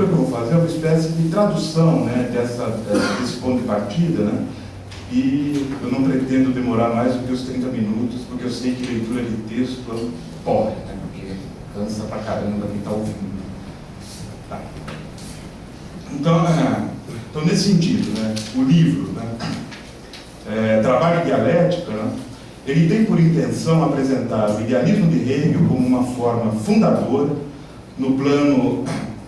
que eu vou fazer é uma espécie de tradução, né, desse ponto de partida, né, e eu não pretendo demorar mais do que os 30 minutos, porque eu sei que leitura de texto porra, né, porque cansa pra caramba quem está ouvindo. Tá. Então, nesse sentido, né, o livro, né, Trabalho e Dialética, né, ele tem por intenção apresentar o idealismo de Hegel como uma forma fundadora no plano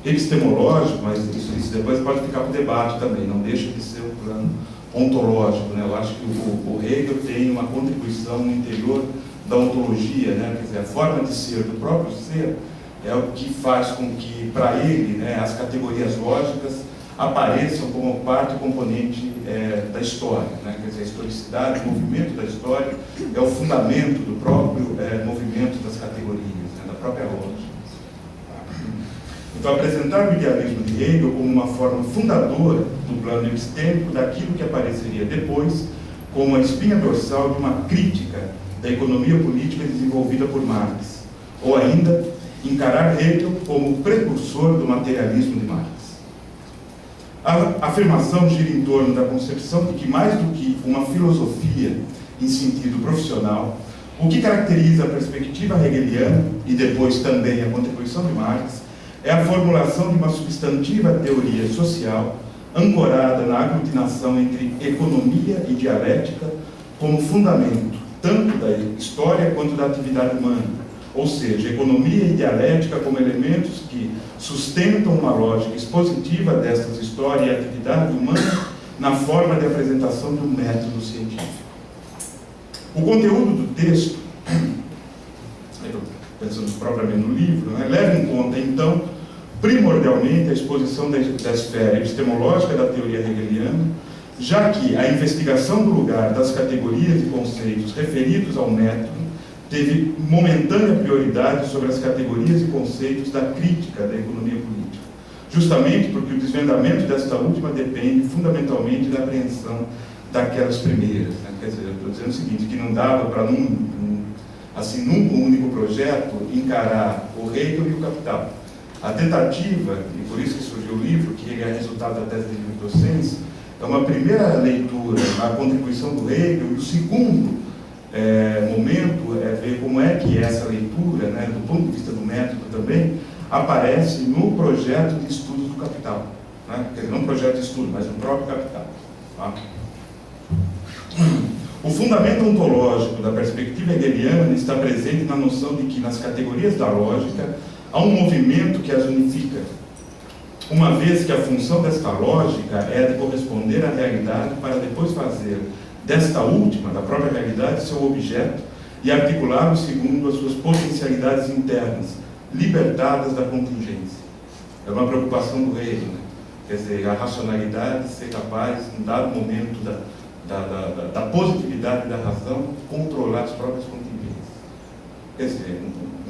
epistemológico, mas isso depois pode ficar para o debate também, não deixa de ser um plano ontológico, né? Eu acho que o Hegel tem uma contribuição no interior da ontologia, né? Quer dizer, a forma de ser do próprio ser é o que faz com que, para ele, né, as categorias lógicas apareçam como parte e componente da história, né? Quer dizer, a historicidade, o movimento da história é o fundamento do próprio movimento das categorias, né, da própria lógica. Então, apresentar o idealismo de Hegel como uma forma fundadora do plano epistêmico daquilo que apareceria depois como a espinha dorsal de uma crítica da economia política desenvolvida por Marx, ou ainda encarar Hegel como precursor do materialismo de Marx. A afirmação gira em torno da concepção de que, mais do que uma filosofia em sentido profissional, o que caracteriza a perspectiva hegeliana, e depois também a contribuição de Marx, é a formulação de uma substantiva teoria social ancorada na aglutinação entre economia e dialética como fundamento tanto da história quanto da atividade humana, ou seja, economia e dialética como elementos que sustentam uma lógica expositiva destas história e atividade humana na forma de apresentação de um método científico. O conteúdo do texto, pensando propriamente no livro, né, leva em conta, então, primordialmente a exposição da esfera epistemológica da teoria hegeliana, já que a investigação do lugar das categorias e conceitos referidos ao método teve momentânea prioridade sobre as categorias e conceitos da crítica da economia política, justamente porque o desvendamento desta última depende fundamentalmente da apreensão daquelas primeiras, né? Quer dizer, eu estou dizendo o seguinte, que não dava para, num único projeto, encarar o Hegel e o Capital. A tentativa, e por isso que surgiu o livro, que é resultado da tese de livre-docência, é uma primeira leitura, a contribuição do Hegel, e o segundo momento é ver como é que essa leitura, né, do ponto de vista do método também, aparece no projeto de estudos do Capital. Né? Quer dizer, não um projeto de estudo, mas no próprio Capital. Tá? O fundamento ontológico da perspectiva hegeliana está presente na noção de que, nas categorias da lógica, há um movimento que as unifica, uma vez que a função desta lógica é a de corresponder à realidade para depois fazer desta última, da própria realidade, seu objeto e articulá-lo segundo as suas potencialidades internas, libertadas da contingência. É uma preocupação do Hegel, né? Quer dizer, a racionalidade ser capaz, em dado momento da positividade da razão, controlar as próprias contingências. Quer dizer,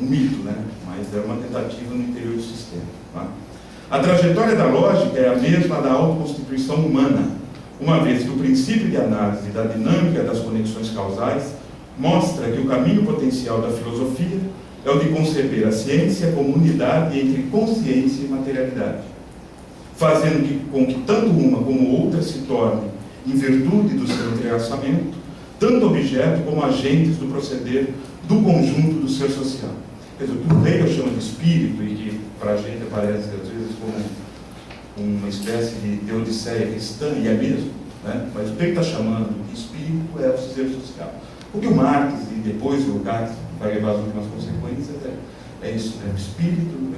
um mito, né? Mas é uma tentativa no interior do sistema. Tá? A trajetória da lógica é a mesma da autoconstituição humana, uma vez que o princípio de análise da dinâmica das conexões causais mostra que o caminho potencial da filosofia é o de conceber a ciência como unidade entre consciência e materialidade, fazendo com que tanto uma como outra se tornem, em virtude do seu entrelaçamento, tanto objeto como agentes do proceder do conjunto do ser social. Quer dizer, o que o Hegel chama de espírito, e que para a gente aparece às vezes como uma espécie de odisseia cristã, e é mesmo, né? Mas o que ele está chamando de espírito é o ser social. O que o Marx e depois o Lukács vai levar as últimas consequências é isso, né? O espírito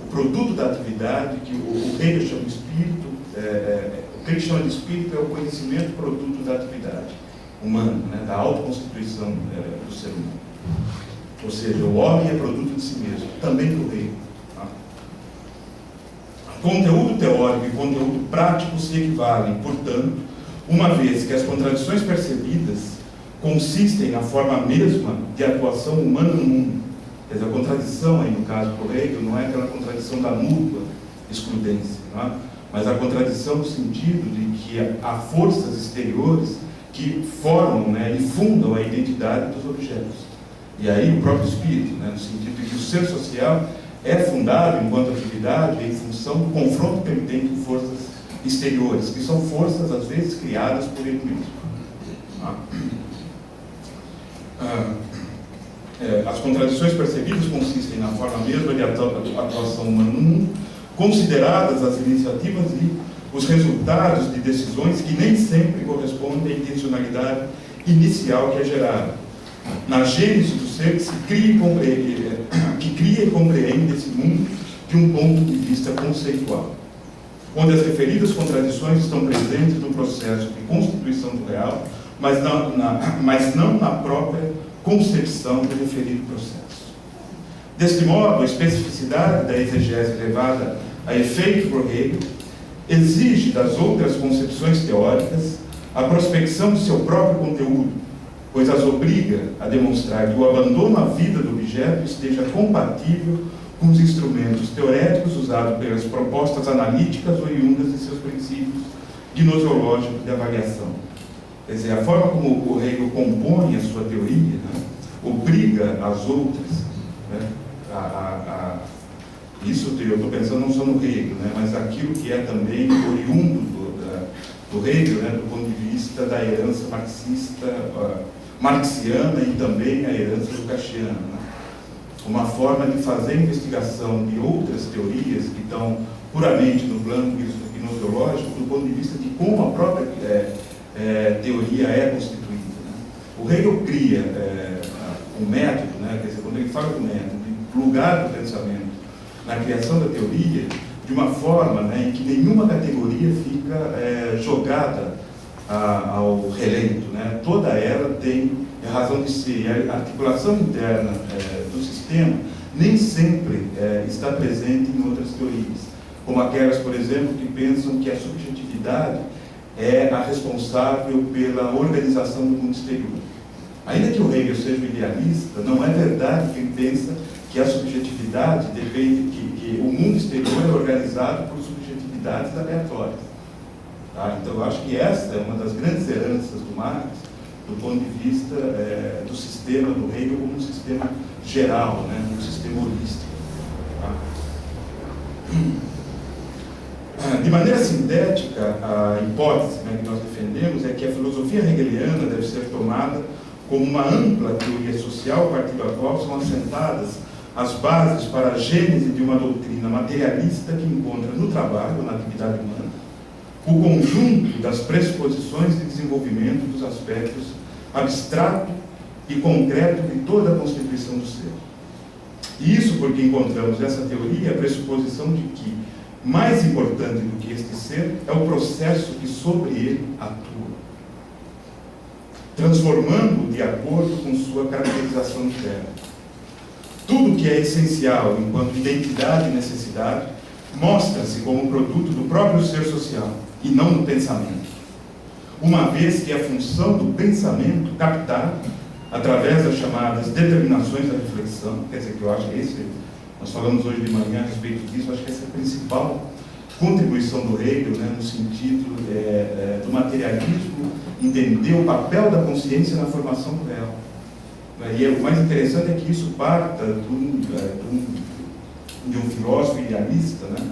o produto da atividade, que o Hegel chama de espírito, o que ele chama de espírito é o conhecimento produto da atividade humana, né? Da autoconstituição do ser humano. Ou seja, o homem é produto de si mesmo, também do Hegel. Tá? Conteúdo teórico e conteúdo prático se equivalem, portanto, uma vez que as contradições percebidas consistem na forma mesma de atuação humana no mundo. Quer dizer, a contradição aí, no caso do Hegel, não é aquela contradição da mútua excludência, não é? Mas a contradição no sentido de que há forças exteriores que formam, né, e fundam a identidade dos objetos. E aí o próprio espírito, né, no sentido de que o ser social é fundado, enquanto atividade, em função do confronto que ele tem com forças exteriores, que são forças, às vezes, criadas por ele mesmo. As contradições percebidas consistem na forma mesma de atuação humana no mundo, consideradas as iniciativas e os resultados de decisões que nem sempre correspondem à intencionalidade inicial que é gerada. Na gênese do ser que cria e compreende esse mundo de um ponto de vista conceitual, onde as referidas contradições estão presentes no processo de constituição do real, mas não na própria concepção do referido processo. Deste modo, a especificidade da exegese levada a efeito por Hegel exige das outras concepções teóricas a prospecção de seu próprio conteúdo, pois as obriga a demonstrar que o abandono à vida do objeto esteja compatível com os instrumentos teoréticos usados pelas propostas analíticas oriundas de seus princípios gnoseológicos de avaliação. Quer dizer, a forma como o Hegel compõe a sua teoria, né, obriga as outras, né, isso eu estou pensando não só no Hegel, né, mas aquilo que é também oriundo do Hegel, né, do ponto de vista da herança marxiana e também a herança lukáciana, né, uma forma de fazer investigação de outras teorias que estão puramente no plano gnoseológico, do ponto de vista de como a própria teoria é constituída. Né. O Hegel cria um método, né, quer dizer, quando ele fala do método, de lugar do pensamento na criação da teoria, de uma forma, né, em que nenhuma categoria fica jogada ao relento, né. Toda ela tem razão de ser, e a articulação interna do sistema nem sempre está presente em outras teorias, como aquelas, por exemplo, que pensam que a subjetividade é a responsável pela organização do mundo exterior. Ainda que o Hegel seja um idealista, não é verdade que ele pensa que a subjetividade depende, que o mundo exterior é organizado por subjetividades aleatórias. Tá? Então, eu acho que essa é uma das grandes heranças do Marx, do ponto de vista do sistema do Hegel como um sistema geral, né? Um sistema holístico. Tá? De maneira sintética, a hipótese, né, que nós defendemos é que a filosofia hegeliana deve ser tomada como uma ampla teoria social, a partir da qual são assentadas as bases para a gênese de uma doutrina materialista que encontra no trabalho, na atividade humana, o conjunto das pressuposições de desenvolvimento dos aspectos abstrato e concreto de toda a constituição do ser. E isso porque encontramos nessa teoria a pressuposição de que mais importante do que este ser é o processo que sobre ele atua, transformando-o de acordo com sua caracterização interna. Tudo que é essencial enquanto identidade e necessidade mostra-se como produto do próprio ser social e não do pensamento, uma vez que é a função do pensamento captar, através das chamadas determinações da reflexão, quer dizer, que eu acho que nós falamos hoje de manhã a respeito disso, acho que essa é a principal contribuição do Hegel, né, no sentido do materialismo, entender o papel da consciência na formação do real. E o mais interessante é que isso parta de um filósofo idealista, né,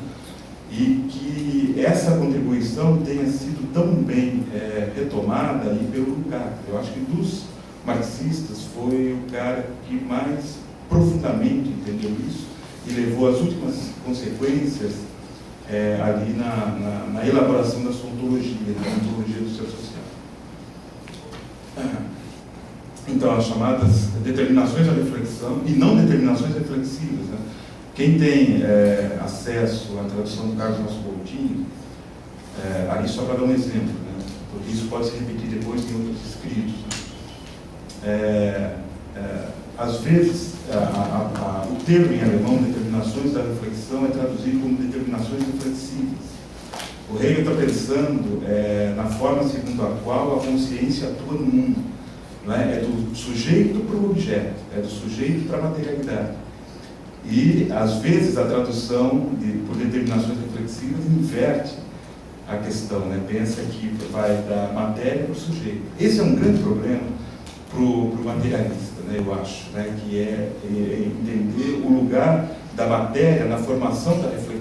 e que essa contribuição tenha sido tão bem retomada aí pelo Lukács. Eu acho que dos marxistas foi o cara que mais profundamente entendeu isso e levou as últimas consequências ali na elaboração da sua ontologia, da ontologia do ser social. Então, as chamadas determinações da reflexão e não determinações reflexivas, né? Quem tem acesso à tradução do Carlos Nosso Coutinho, ali só para dar um exemplo, né? Porque isso pode se repetir depois em outros escritos, né? Às vezes, o termo em alemão, determinações da reflexão, é traduzido como determinações reflexivas. O Hegel está pensando na forma segundo a qual a consciência atua no mundo. Não é? É do sujeito para o objeto, é do sujeito para a materialidade. E, às vezes, a tradução por determinações reflexivas inverte a questão, né? Pensa que vai da matéria para o sujeito. Esse é um grande problema para o materialista, né, eu acho, né, que é entender o lugar da matéria, na formação da reflexão.